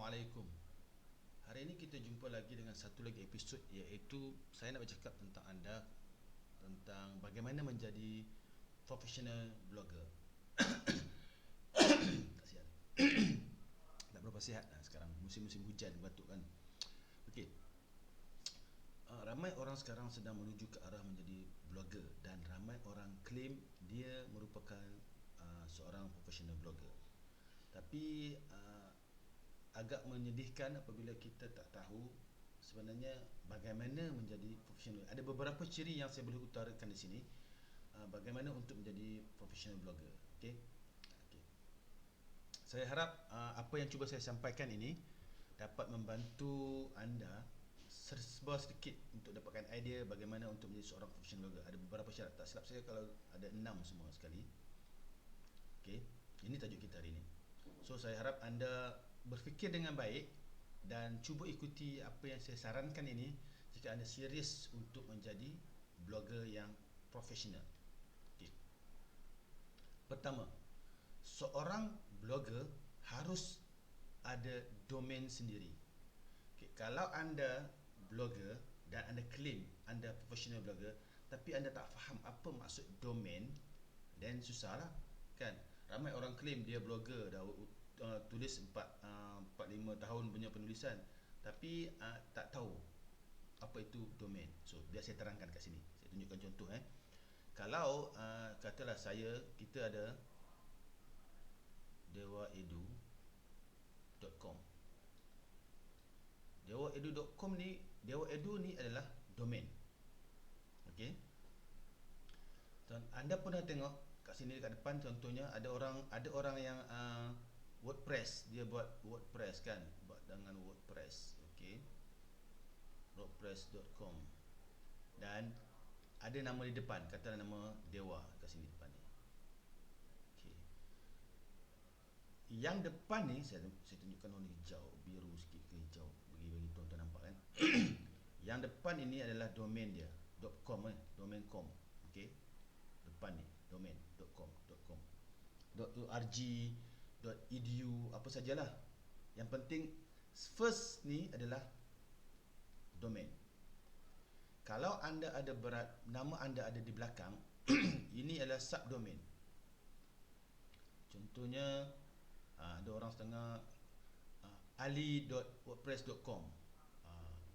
Assalamualaikum. Hari ini kita jumpa lagi dengan satu lagi episod, iaitu saya nak bercakap tentang anda, tentang bagaimana menjadi professional blogger. Kasihan. Tak berapa sihat sekarang, musim-musim hujan, batuk kan. Okey. Ramai orang sekarang sedang menuju ke arah menjadi blogger, dan ramai orang claim dia merupakan seorang professional blogger. Tapi agak menyedihkan apabila kita tak tahu sebenarnya bagaimana menjadi profesional. Ada beberapa ciri yang saya boleh utarakan di sini, bagaimana untuk menjadi professional blogger. Okey. Saya harap apa yang cuba saya sampaikan ini dapat membantu anda serba sedikit untuk dapatkan idea bagaimana untuk menjadi seorang professional blogger. Ada beberapa syarat, tak silap saya kalau ada 6 semua sekali. Okey, ini tajuk kita hari ini. So saya harap anda berfikir dengan baik dan cuba ikuti apa yang saya sarankan ini jika anda serius untuk menjadi blogger yang profesional. Okay. Pertama, seorang blogger harus ada domain sendiri. Okay. Kalau anda blogger dan anda claim anda professional blogger tapi anda tak faham apa maksud domain, then susah lah kan. Ramai orang claim dia blogger dah tulis 4-5 tahun punya penulisan, tapi tak tahu apa itu domain. So biar saya terangkan kat sini, saya tunjukkan contoh. Kalau katalah kita ada dewaedu.com. Dewaedu.com ni, Dewaedu ni adalah domain. Okey. Dan anda pernah tengok kat sini kat depan contohnya ada orang yang WordPress, dia buat WordPress kan, buat dengan WordPress. Okey. WordPress.com. Dan ada nama di depan, katalah nama Dewa kat sini depan ni. Okey. Yang depan ni saya tunjukkan warna hijau, biru sikit ke hijau, bagi tuan-tuan nampak kan. Yang depan ini adalah domain dia, .com domain com. Okey. Depan ni domain .com, .org, .edu, apa sajalah. Yang penting first ni adalah domain. Kalau anda ada nama anda ada di belakang, ini adalah subdomain. Contohnya ada orang setengah ali.wordpress.com,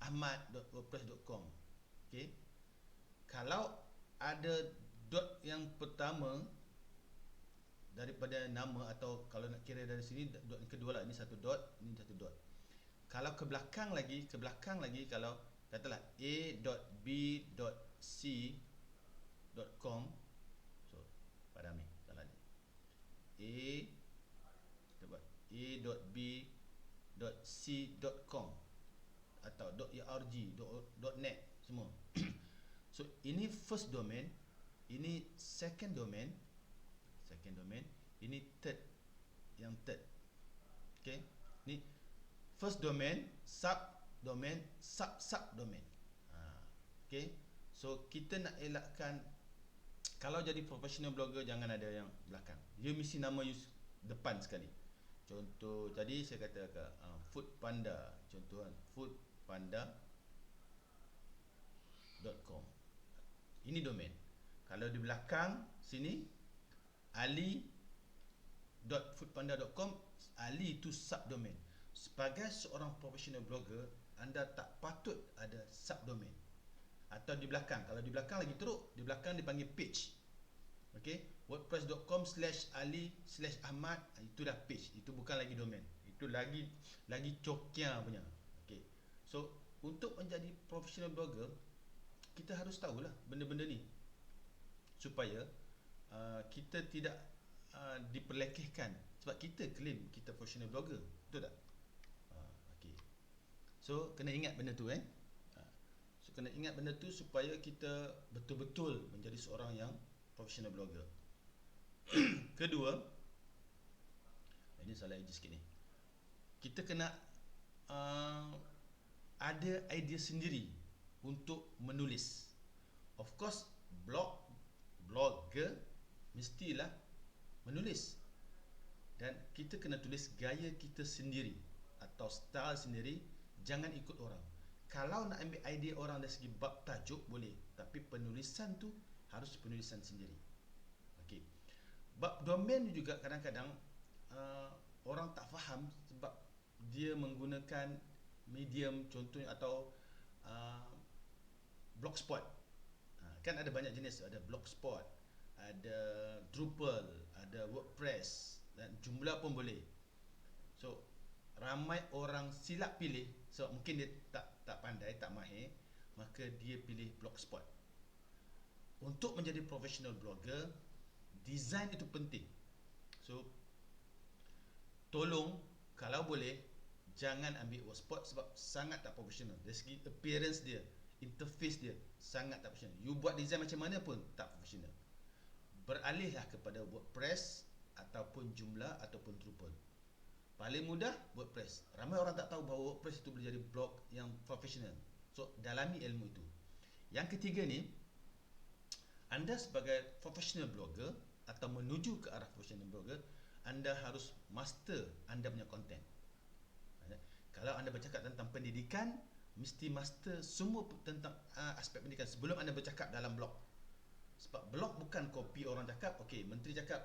ahmad.wordpress.com. Okey. Kalau ada dot yang pertama daripada nama, atau kalau nak kira dari sini dot yang kedua lah, ini satu dot, ini satu dot. Kalau ke belakang lagi, kalau katalah a.b.c.com, so padam ni salah ni, a.b.c.com atau .org, .net semua. So ini first domain, ini second domain, ini third. Okey. Ni first domain, subdomain, subdomain. Okey. So kita nak elakkan, kalau jadi professional blogger jangan ada yang belakang. Dia mesti nama depan sekali. Contoh tadi saya kata Foodpanda, contoh kan, foodpanda.com. Ini domain. Kalau di belakang sini ali.foodpanda.com, ali itu subdomain. Sebagai seorang professional blogger, anda tak patut ada subdomain. Atau di belakang, kalau di belakang lagi teruk, di belakang dipanggil page. Okey, wordpress.com/ali/ahmad, itu dah page, itu bukan lagi domain. Itu lagi cokia punya. Okey. So untuk menjadi professional blogger, kita harus tahulah benda-benda ni supaya kita tidak diperlekehkan, sebab kita claim kita professional blogger, betul tak? Okey. So kena ingat benda tu supaya kita betul-betul menjadi seorang yang professional blogger. Kedua, ini salah edit sikit ni. Kita kena ada idea sendiri untuk menulis. Of course, blogger mestilah menulis, dan kita kena tulis gaya kita sendiri. atau style sendiri, jangan ikut orang. Kalau nak ambil idea orang dari segi bab tajuk boleh, tapi penulisan tu harus penulisan sendiri. Okey. Bab domain juga kadang-kadang orang tak faham sebab dia menggunakan medium contohnya atau uh, blogspot. Kan ada banyak jenis, ada blogspot, ada Drupal, ada WordPress, dan jumlah pun boleh. So ramai orang silap pilih sebab mungkin dia tak pandai, tak mahir, maka dia pilih blogspot. Untuk menjadi professional blogger, design itu penting. So tolong kalau boleh jangan ambil WordPress sebab sangat tak profesional. Dari segi appearance dia, interface dia sangat tak profesional. You buat design macam mana pun tak profesional. Beralihlah kepada WordPress ataupun Joomla ataupun Drupal. Paling mudah WordPress. Ramai orang tak tahu bahawa WordPress itu boleh jadi blog yang profesional. So dalami ilmu itu. Yang ketiga ni, anda sebagai professional blogger atau menuju ke arah professional blogger, anda harus master anda punya konten. Kalau anda bercakap tentang pendidikan, mesti master semua tentang aspek pendidikan sebelum anda bercakap dalam blog. Sebab blog bukan kopi orang cakap, okey, menteri cakap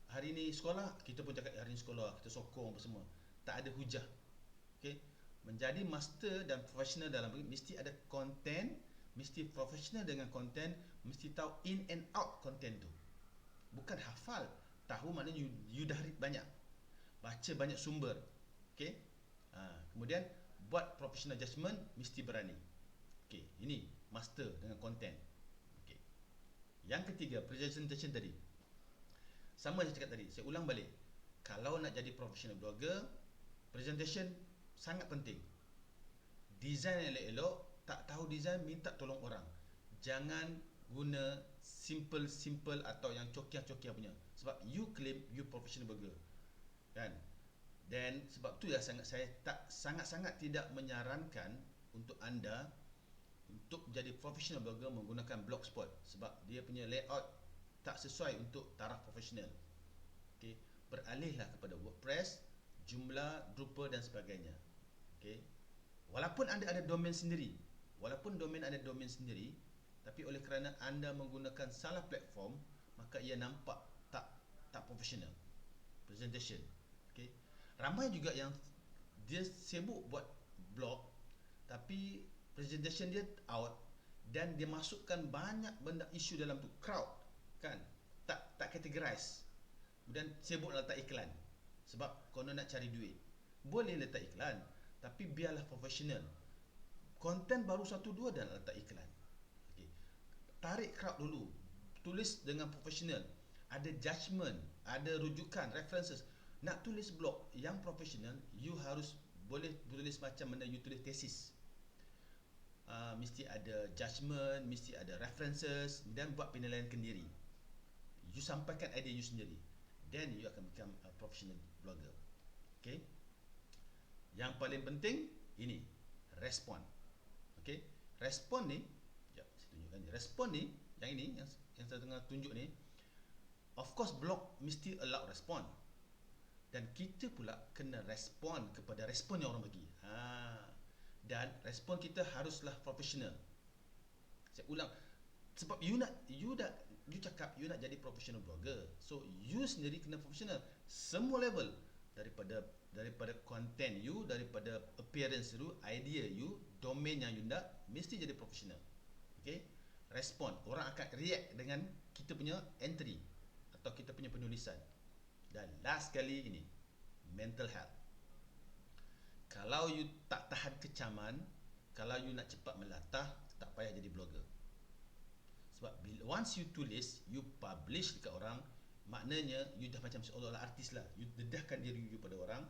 hari ni sekolah, kita pun cakap hari ni sekolah, kita sokong apa semua. Tak ada hujah. Okey. Menjadi master dan profesional dalam mesti ada konten, mesti profesional dengan konten, mesti tahu in and out konten tu. Bukan hafal, tahu maknanya you dah read banyak. Baca banyak sumber. Okey. Kemudian buat professional judgement, mesti berani. Okey, ini master dengan konten. Okey. Yang ketiga, presentation tadi. Sama saya cakap tadi, saya ulang balik. Kalau nak jadi professional blogger, presentation sangat penting. Design yang elok, tak tahu design, minta tolong orang. Jangan guna simple atau yang cokiah-cokiah punya. Sebab you claim you professional blogger. Kan? Dan sebab tu ya saya sangat-sangat tidak menyarankan untuk anda untuk jadi professional blogger menggunakan blogspot sebab dia punya layout tak sesuai untuk taraf profesional. Okey, beralihlah kepada WordPress, Joomla, Drupal dan sebagainya. Okey. Walaupun anda ada domain sendiri, tapi oleh kerana anda menggunakan salah platform, maka ia nampak tak profesional. Presentation. Okey. Ramai juga yang dia sibuk buat blog tapi presentation dia out dan dia masukkan banyak benda isu dalam tu, crowd kan, tak categorize. Kemudian sibuk letak iklan sebab konon nak cari duit. Boleh letak iklan tapi biarlah profesional. Konten baru 1-2 dan letak iklan. Okey. Tarik crowd dulu. Tulis dengan profesional. Ada judgement, ada rujukan, references. Nak tulis blog yang profesional, you harus boleh tulis macam mana you tulis tesis. Mesti ada judgement, mesti ada references dan buat penilaian kendiri. You sampaikan idea you sendiri. Then you akan become a professional blogger. Okay. Yang paling penting ini, respon. Okay. Respon ni, sekejap saya tunjukkan ni. Respon ni, yang ini yang saya tengah tunjuk ni, of course blog mesti allow respon. Dan kita pula kena respon kepada respon yang orang bagi. Dan respon kita haruslah profesional. Saya ulang. Sebab you cakap you nak jadi professional blogger. So you sendiri kena profesional. Semua level. Daripada content you, daripada appearance you, idea you, domain yang you nak, mesti jadi profesional. Okay? Respon. Orang akan react dengan kita punya entry atau kita punya penulisan. Dan last kali ini, mental health. Kalau you tak tahan kecaman, kalau you nak cepat melatah, tak payah jadi blogger. Sebab once you tulis, you publish dekat orang, maknanya you dah macam seolah-olah artis lah. You dedahkan diri you pada orang,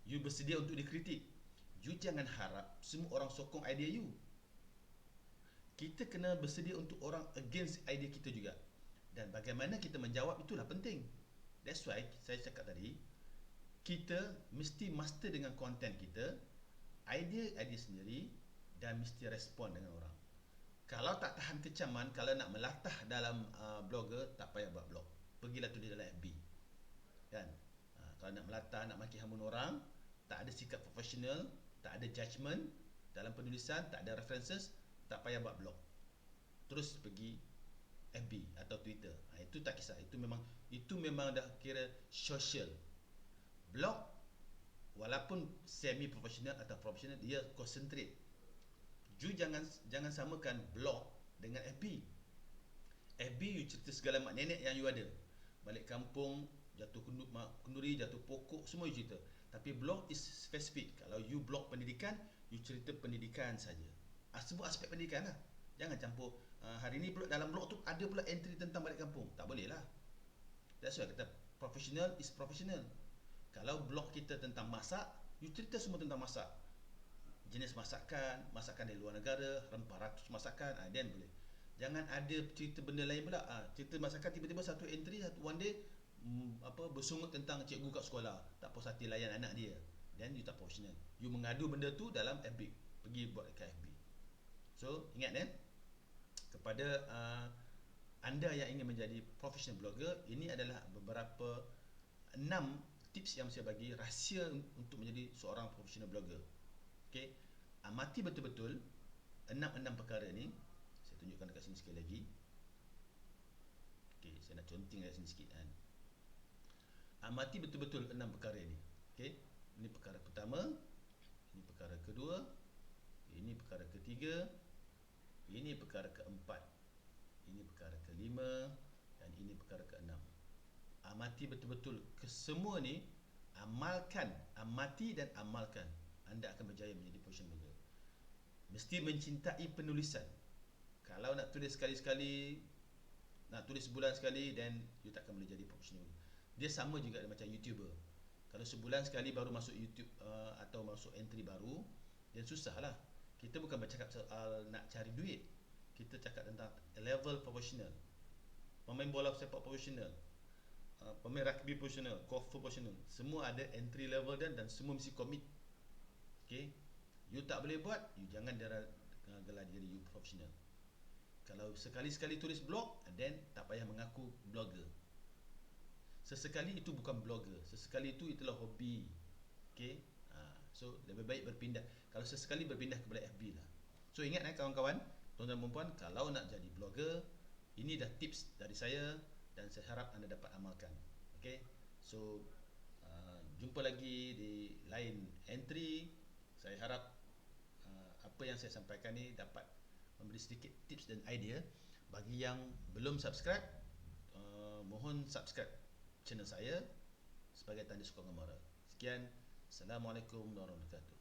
you bersedia untuk dikritik. You jangan harap semua orang sokong idea you. Kita kena bersedia untuk orang against idea kita juga. Dan bagaimana kita menjawab itulah penting. That's why saya cakap tadi, kita mesti master dengan konten kita, idea sendiri dan mesti respon dengan orang. Kalau tak tahan kecaman, kalau nak melatah dalam blogger, tak payah buat blog. Pergilah tulis dalam FB. Kan? Kalau nak melatah, nak maki hamun orang, tak ada sikap profesional, tak ada judgement dalam penulisan, tak ada references, tak payah buat blog. Terus pergi FB atau Twitter. Itu tak kisah. Itu memang dah kira social. Blog walaupun semi profesional atau profesional, dia concentrate. Jangan samakan blog dengan FB. FB you cerita segala mak nenek yang you ada. Balik kampung, jatuh kenduri, jatuh pokok, semua you cerita. Tapi blog is spesifik. Kalau you blog pendidikan, you cerita pendidikan saja. Semua aspek pendidikan lah. Jangan campur hari ni pula dalam blog tu ada pula entry tentang balik kampung. Tak boleh lah. That's why kata professional is professional. Kalau blog kita tentang masak, you cerita semua tentang masak. Jenis masakan, masakan dari luar negara, rempah ratus masakan, then boleh. Jangan ada cerita benda lain pula. Cerita masakan tiba-tiba satu entry, one day bersungut tentang cikgu kat sekolah, tak puas hati layan anak dia. Then you tak professional. You mengadu benda tu dalam FB. Pergi buat dekat FB. So, ingat kepada anda yang ingin menjadi professional blogger, ini adalah beberapa 6 tips yang saya bagi, rahsia untuk menjadi seorang professional blogger. Okey, amati betul-betul 6 perkara ni. Saya tunjukkan dekat sini sekali lagi. Okey, saya nak conteng dekat sini sikit kan. Amati betul-betul 6 perkara ni. Okey, ini perkara pertama, ini perkara kedua, ini perkara ketiga, ini perkara keempat, ini perkara kelima, dan ini perkara keenam. Amati betul-betul kesemua ni, amalkan, amati dan amalkan. Anda akan berjaya menjadi professional blogger. Mesti mencintai penulisan. Kalau nak tulis sekali-sekali, nak tulis sebulan sekali, then you takkan boleh jadi professional. Dia sama juga macam YouTuber. Kalau sebulan sekali baru masuk YouTube atau masuk entry baru, then susah lah. Kita bukan bercakap soal nak cari duit. Kita cakap tentang level profesional. Pemain bola sepak profesional, pemain rugby profesional, golfer profesional, semua ada entry level dan semua mesti commit. Okay, you tak boleh buat, you jangan gelar diri you profesional. Kalau sekali-sekali tulis blog, then tak payah mengaku blogger. Sesekali itu bukan blogger, sesekali itulah hobi. Okay, so lebih baik berpindah. Kalau sesekali berpindah kepada FB lah. So ingat kawan-kawan, tuan-tuan dan puan, kalau nak jadi blogger, ini dah tips dari saya dan saya harap anda dapat amalkan. Okay, so jumpa lagi di lain entry. Saya harap apa yang saya sampaikan ni dapat memberi sedikit tips dan idea. Bagi yang belum subscribe, mohon subscribe channel saya sebagai tanda sokongan moral. Sekian, Assalamualaikum warahmatullahi wabarakatuh.